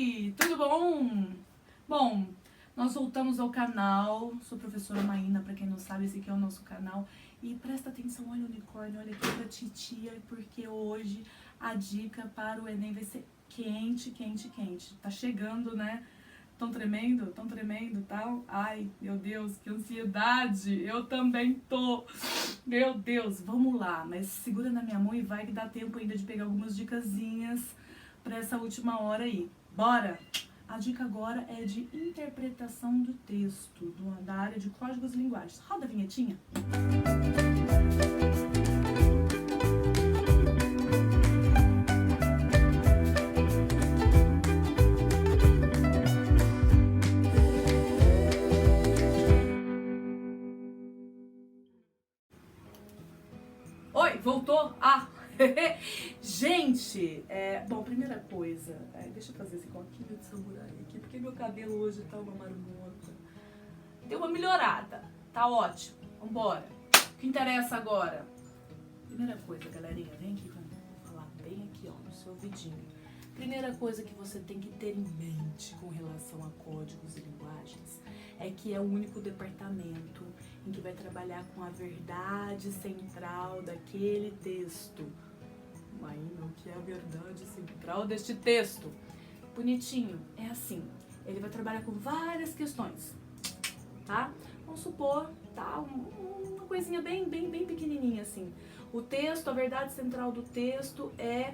Oi, tudo bom? Bom, nós voltamos ao canal, sou a professora Maína, pra quem não sabe, esse aqui é o nosso canal. E presta atenção, olha o unicórnio, olha aqui pra titia, porque hoje a dica para o Enem vai ser quente, quente, quente. Tá chegando, né? Tão tremendo, tal. Ai, meu Deus, que ansiedade, eu também tô. Meu Deus, vamos lá, mas segura na minha mão e vai que dá tempo ainda de pegar algumas dicasinhas pra essa última hora aí. Bora? A dica agora é de interpretação do texto, da área de códigos e linguagens. Roda a vinhetinha. Oi, voltou? Ah! Gente, bom, primeira coisa, deixa eu fazer esse coquinho de samurai aqui, porque meu cabelo hoje tá uma marmota. Deu uma melhorada, tá ótimo, vambora. O que interessa agora? Primeira coisa, galerinha, vem aqui, vou falar bem aqui, ó, no seu ouvidinho. Primeira coisa que você tem que ter em mente com relação a códigos e linguagens é que é o único departamento em que vai trabalhar com a verdade central daquele texto. Maína, o que é a verdade central deste texto? Bonitinho, é assim, ele vai trabalhar com várias questões, tá? Vamos supor, tá? Uma coisinha bem pequenininha assim. O texto, a verdade central do texto é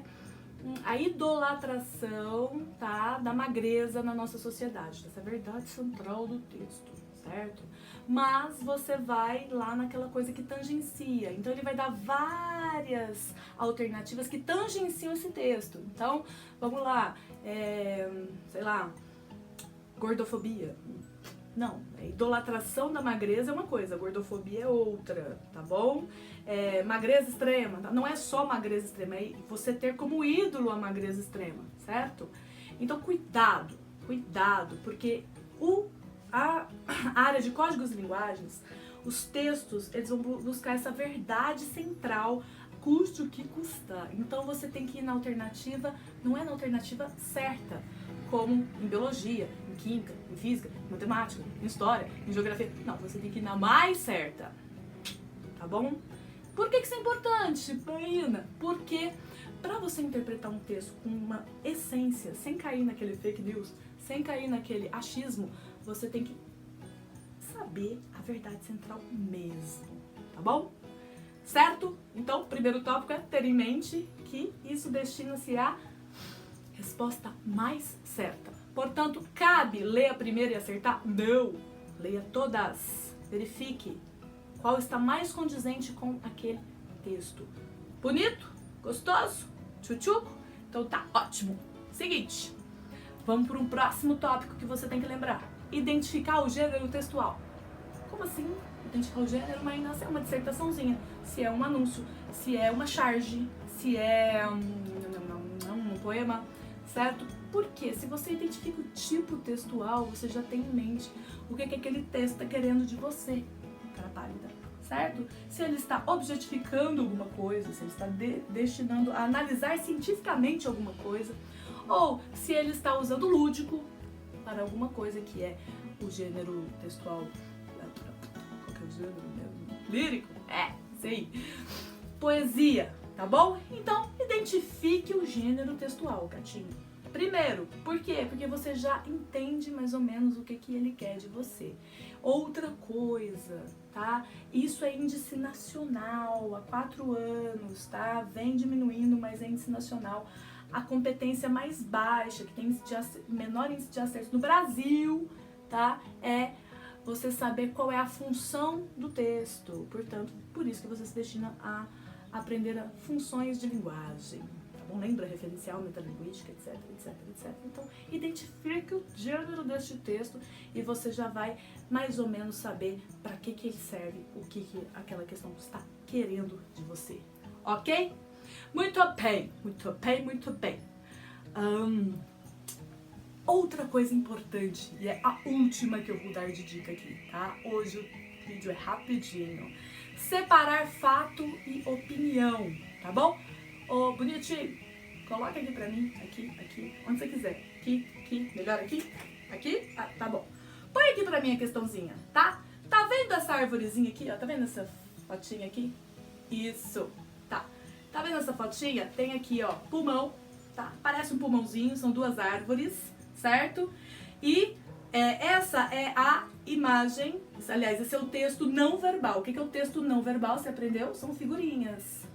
a idolatração, tá, da magreza na nossa sociedade. Essa é a verdade central do texto, certo? Mas você vai lá naquela coisa que tangencia. Então ele vai dar várias alternativas que tangenciam esse texto. Então, vamos lá, sei lá, gordofobia. Não, idolatração da magreza é uma coisa, gordofobia é outra, tá bom? Magreza extrema, tá? Não é só magreza extrema, é você ter como ídolo a magreza extrema, certo? Então cuidado, porque a área de códigos e linguagens, os textos, eles vão buscar essa verdade central, custe o que custar. Então você tem que ir na alternativa, não é na alternativa certa, como em biologia, em química, em física, em matemática, em história, em geografia. Não, você tem que ir na mais certa, tá bom? Por que isso é importante, Maína? Porque para você interpretar um texto com uma essência, sem cair naquele fake news, sem cair naquele achismo, você tem que saber a verdade central mesmo, tá bom? Certo? Então, o primeiro tópico é ter em mente que isso destina-se à resposta mais certa. Portanto, cabe ler a primeira e acertar? Não! Leia todas. Verifique qual está mais condizente com aquele texto. Bonito? Gostoso? Tchutchuco? Então tá ótimo. Seguinte, vamos para um próximo tópico que você tem que lembrar. Identificar o gênero textual. Como assim? Identificar o gênero, mas ainda é uma dissertaçãozinha. Se é um anúncio, se é uma charge, se é um poema, certo? Porque se você identifica o tipo textual, você já tem em mente o que aquele texto está querendo de você, cara pálida, certo? Se ele está objetificando alguma coisa, se ele está destinando a analisar cientificamente alguma coisa, ou se ele está usando lúdico para alguma coisa que é o gênero textual. Qual que é o gênero mesmo? Lírico? Sei. Poesia, tá bom? Então, identifique o gênero textual, gatinho. Primeiro, por quê? Porque você já entende mais ou menos o que ele quer de você. Outra coisa, tá? Isso é índice nacional, há 4 anos, tá? Vem diminuindo, mas é índice nacional. A competência mais baixa, que tem menor índice de acerto no Brasil, tá? É você saber qual é a função do texto. Portanto, por isso que você se destina a aprender funções de linguagem. Tá bom? Lembra referencial, metalinguística, etc. Então, identifique o gênero deste texto e você já vai mais ou menos saber para que ele serve, o que aquela questão está querendo de você. Ok? Muito bem. Outra coisa importante, e é a última que eu vou dar de dica aqui, tá? Hoje o vídeo é rapidinho. Separar fato e opinião, tá bom? Ô, bonitinho, Coloca aqui pra mim, aqui, onde você quiser. Aqui, melhor aqui? Aqui? Ah, tá bom. Põe aqui pra mim a questãozinha, tá? Tá vendo essa arvorezinha aqui, ó? Tá vendo essa fotinha aqui? Isso, tá. Tá vendo essa fotinha? Tem aqui, ó, pulmão, tá? Parece um pulmãozinho, são duas árvores, certo? E essa é a imagem, aliás, esse é o texto não verbal. O que é o texto não verbal? Você aprendeu? São figurinhas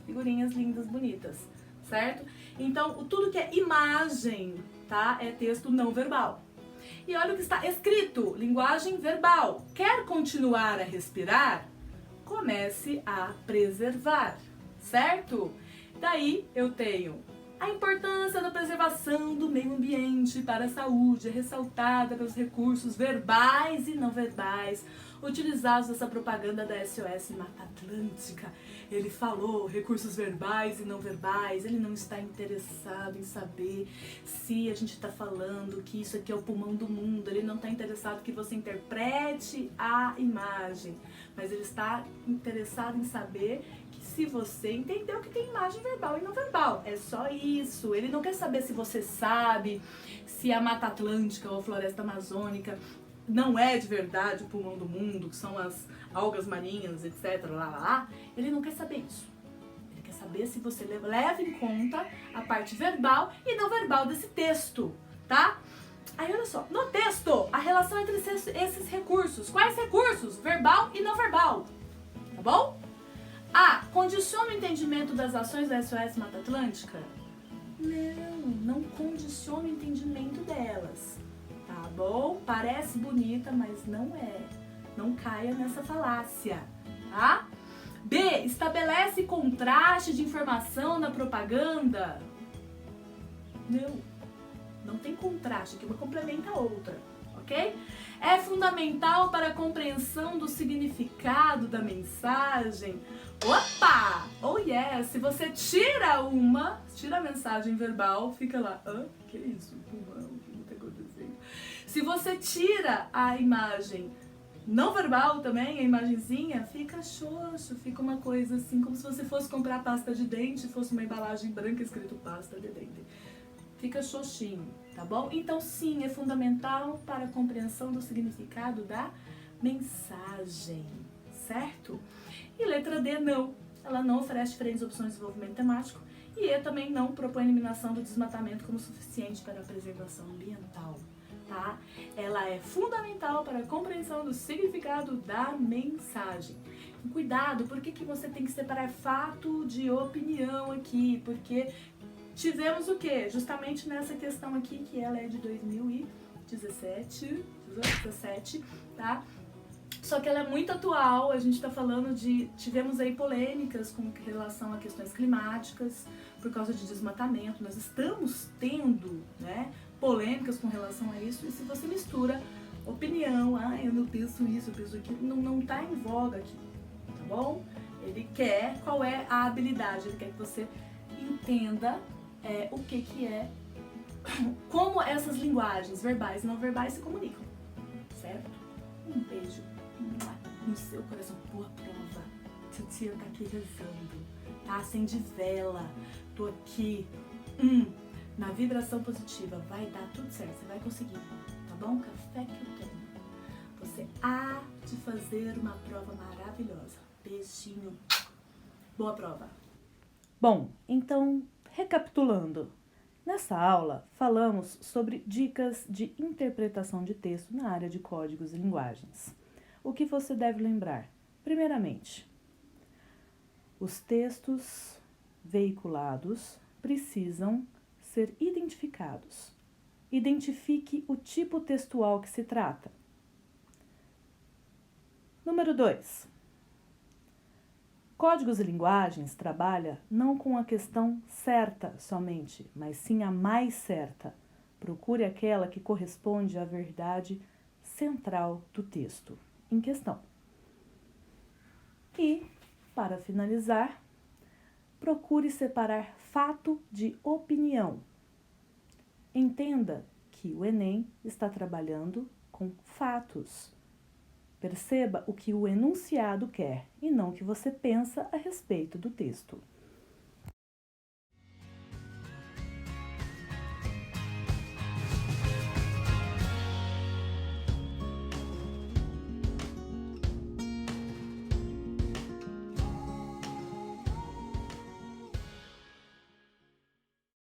lindas, bonitas, certo? Então, tudo que é imagem, tá? É texto não verbal. E olha o que está escrito, linguagem verbal. Quer continuar a respirar? Comece a preservar, certo? Daí eu tenho a importância da preservação do meio ambiente para a saúde é ressaltada pelos recursos verbais e não verbais utilizados nessa propaganda da SOS Mata Atlântica. Ele falou recursos verbais e não verbais, ele não está interessado em saber se a gente está falando que isso aqui é o pulmão do mundo, ele não está interessado que você interprete a imagem, mas ele está interessado em saber se você entendeu que tem imagem verbal e não verbal. É só isso. Ele não quer saber se você sabe se a Mata Atlântica ou a Floresta Amazônica não é de verdade o pulmão do mundo, que são as algas marinhas, etc. Lá. Ele não quer saber isso. Ele quer saber se você leva em conta a parte verbal e não verbal desse texto, tá? Aí olha só, no texto, a relação entre esses recursos. Quais recursos? Verbal e não verbal. Tá bom? Condiciona o entendimento das ações da SOS Mata Atlântica? Não condiciona o entendimento delas, tá bom? Parece bonita, mas não é. Não caia nessa falácia, tá? B, estabelece contraste de informação na propaganda? Não tem contraste, que uma complementa a outra, ok? É fundamental para a compreensão do significado da mensagem? Opa! Oh yes! Se você tira a mensagem verbal, fica lá, que isso? O que está acontecendo? Se você tira a imagem não verbal também, a imagenzinha, fica xoxo, fica uma coisa assim, como se você fosse comprar pasta de dente, fosse uma embalagem branca escrito pasta de dente. Fica xoxinho, tá bom? Então sim, é fundamental para a compreensão do significado da mensagem, certo? E letra D, não. Ela não oferece diferentes opções de desenvolvimento temático e E também não propõe eliminação do desmatamento como suficiente para a preservação ambiental, tá? Ela é fundamental para a compreensão do significado da mensagem. Cuidado, por que você tem que separar fato de opinião aqui? Porque tivemos o quê? Justamente nessa questão aqui, que ela é de 2017, tá? Só que ela é muito atual, a gente tá falando de... Tivemos aí polêmicas com relação a questões climáticas, por causa de desmatamento. Nós estamos tendo, né, polêmicas com relação a isso, e se você mistura opinião, eu não penso isso, eu penso aquilo, não tá em voga aqui, tá bom? Ele quer, qual é a habilidade? Ele quer que você entenda o que é, como essas linguagens verbais e não verbais se comunicam, certo? Um beijo no seu coração, boa prova. Titia tá aqui rezando, tá? Acende vela, tô aqui, na vibração positiva, vai dar tudo certo, você vai conseguir, tá bom? Café que eu tenho. Você há de fazer uma prova maravilhosa. Beijinho, boa prova. Bom, então, recapitulando, nessa aula falamos sobre dicas de interpretação de texto na área de códigos e linguagens. O que você deve lembrar? Primeiramente, os textos veiculados precisam ser identificados. Identifique o tipo textual que se trata. Número 2. Códigos e linguagens trabalha não com a questão certa somente, mas sim a mais certa. Procure aquela que corresponde à verdade central do texto em questão. E, para finalizar, procure separar fato de opinião. Entenda que o Enem está trabalhando com fatos. Perceba o que o enunciado quer e não o que você pensa a respeito do texto.